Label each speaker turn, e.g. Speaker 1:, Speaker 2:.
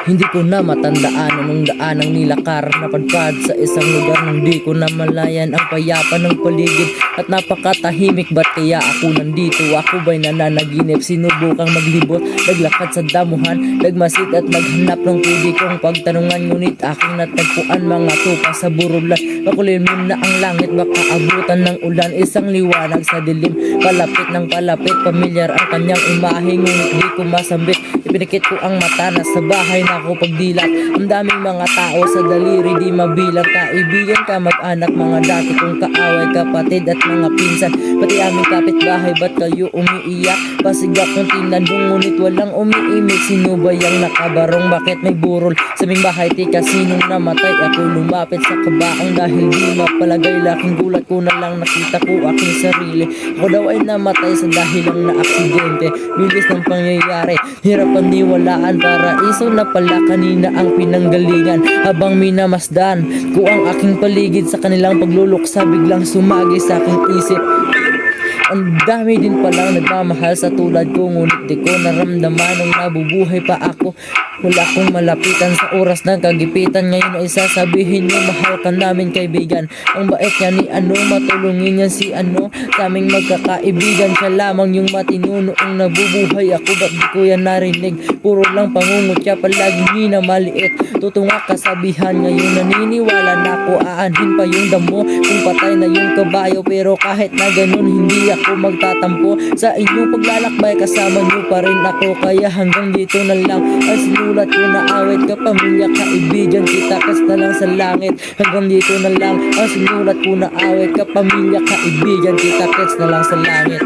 Speaker 1: Hindi ko na matandaan anong daan ang nilakar. Napadpad sa isang lugar nang di ko na malayan ang payapa ng paligid at napakatahimik. Ba't kaya ako nandito? Ako ba'y nananaginip? Sinubukang maglibot, naglakad sa damuhan, nagmasid at naghanap ng pwede kong pagtanungan. Ngunit aking natagpuan mga tupa sa burulan. Makulimlim na ang langit, baka abutan ng ulan. Isang liwanag sa dilim, palapit ng palapit. Pamilyar ang kanyang imahe, ngunit di ko masambit. Ipinikit ko ang mata, nasa bahay na ako pagdilat. Ang daming mga tao sa daliri, di mabilang. Kaibigan, kamag-anak, mga dati kong kaaway, kapatid at mga pinsan, pati aming kapitbahay. Ba't kayo umiiyak? Pasigak kong tinanong, ngunit walang umiimik. Sino ba yung nakabarong? Bakit may burol sa aming bahay? Tika, sinong namatay? Ako lumapit sa kabaong dahil di mapalagay. Laking gulat ko na lang nakita ko aking sarili. Ako daw ay namatay sa dahilang na aksidente. Bilis ng pangyayari, hirap paniwalaan. Paraiso na pala kanina ang pinanggalingan. Habang minamasdan ko ang aking paligid sa kanilang pagluluksa, biglang sumagi sa aking isip. Ang dami din palang nagmamahal sa tulad ko, ngunit di ko naramdaman nung nabubuhay pa ako. Wala akong malapitan sa oras ng kagipitan. Ngayon ay sasabihin niyo mahal ka namin kaibigan. Ang bait niya ni ano, matulungin niya si ano. Sa aming magkakaibigan, siya lamang yung matino noong nabubuhay ako. Ba't di ko yan narinig? Puro lang pangungutya, palaging minamaliit. Tutunga kasabihan, ngayon naniniwala na ako. Aanhin pa yung damo kung patay na yung kabayo. Pero kahit na ganun, hindi ako magtatampo sa inyong paglalakbay. Kasama niyo pa rin ako, kaya hanggang dito na lang ang sinulat ko na awit. Kapamilya, kaibigan, kita-kits na lang sa langit. Hanggang dito na lang ang sinulat ko na awit. Kapamilya, kaibigan, kita-kits na lang sa langit.